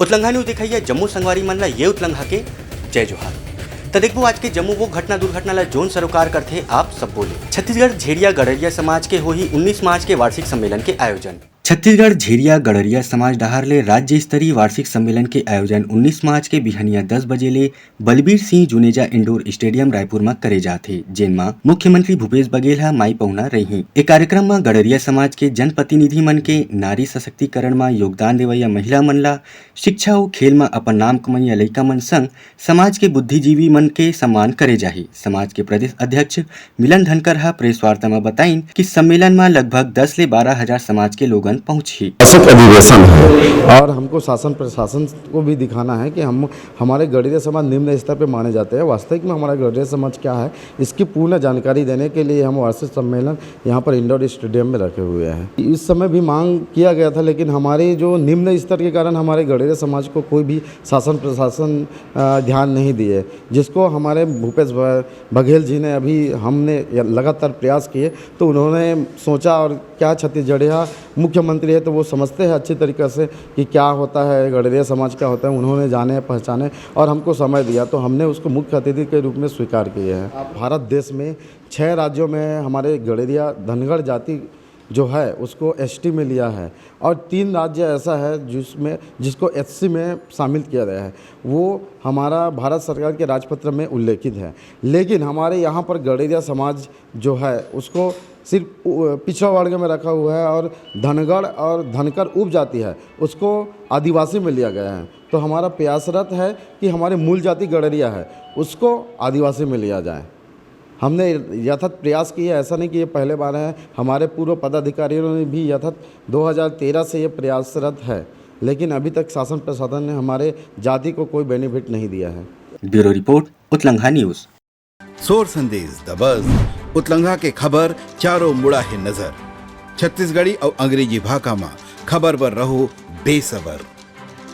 उतलंघा news दिखाइए जम्मू संगवारी मन ला ये उतलंघा के जय जोहार। तो देखो आज के जम्मू वो घटना दुर्घटना ला जोन सरोकार करते आप सब बोले। छत्तीसगढ़ झेरिया गड़रिया समाज के हो ही 19 मार्च के वार्षिक सम्मेलन के आयोजन। छत्तीसगढ़ झेरिया गड़रिया समाज डहार ले राज्य स्तरीय वार्षिक सम्मेलन के आयोजन 19 मार्च के बिहनिया 10 बजे ले बलबीर सिंह जुनेजा इंडोर स्टेडियम रायपुर में करे जाते, जेन में मुख्यमंत्री भूपेश बघेल हा माई पहुना रही। ए कार्यक्रम में गड़रिया समाज के जनप्रतिनिधि मन के नारी सशक्तिकरण में योगदान देवैया महिला मन ला शिक्षा और खेल में अपन नाम कमैया लइका मन संग समाज के बुद्धिजीवी मन के सम्मान करे जाही। समाज के प्रदेश अध्यक्ष मिलन धनकर हा प्रेस वार्ता में बताइन कि सम्मेलन में लगभग 10 से 12 हजार समाज के लोगन पहुंची। अधिवेशन है और हमको शासन प्रशासन को भी दिखाना है कि हम हमारे गड़रिया समाज निम्न स्तर पे माने जाते हैं। वास्तविक में हमारा गड़रिया समाज क्या है इसकी पूर्ण जानकारी देने के लिए हम वार्षिक सम्मेलन यहाँ पर इंडोर स्टेडियम में रखे हुए हैं। इस समय भी मांग किया गया था, लेकिन हमारे जो निम्न स्तर के कारण हमारे गड़रिया समाज को कोई भी शासन प्रशासन ध्यान नहीं दिए, जिसको हमारे भूपेश बघेल जी ने अभी हमने लगातार प्रयास किए तो उन्होंने सोचा और क्या छत्तीसगढ़िया मुख्यमंत्री है तो वो समझते हैं अच्छी तरीके से कि क्या होता है गड़रिया समाज क्या होता है। उन्होंने जाने पहचाने और हमको समय दिया तो हमने उसको मुख्य अतिथि के रूप में स्वीकार किए हैं। भारत देश में 6 राज्यों में हमारे गड़रिया धनगढ़ जाति जो है उसको एसटी में लिया है और 3 राज्य ऐसा है जिसको एससी में शामिल किया गया है। वो हमारा भारत सरकार के राजपत्र में उल्लेखित है, लेकिन हमारे यहाँ पर गड़रिया समाज जो है उसको सिर्फ पिछड़ा वर्ग में रखा हुआ है और धनगढ़ और धनकर उपजाति है उसको आदिवासी में लिया गया है। तो हमारा प्रयासरत है कि हमारे मूल जाति गड़रिया है उसको आदिवासी में लिया जाए। हमने यथार्थ प्रयास किया, ऐसा नहीं कि ये पहले बार है। हमारे पूर्व पदाधिकारियों ने भी यथार्थ 2013 से ये प्रयासरत है, लेकिन अभी तक शासन प्रशासन ने हमारे जाति को कोई बेनिफिट नहीं दिया है। ब्यूरो रिपोर्ट उतलंघा न्यूज। सोर संदेश द बज़ उतलंघा के खबर चारों मुड़ा है नजर। छत्तीसगढ़ी और अंग्रेजी भाषा में खबर पर रहो बेसबर।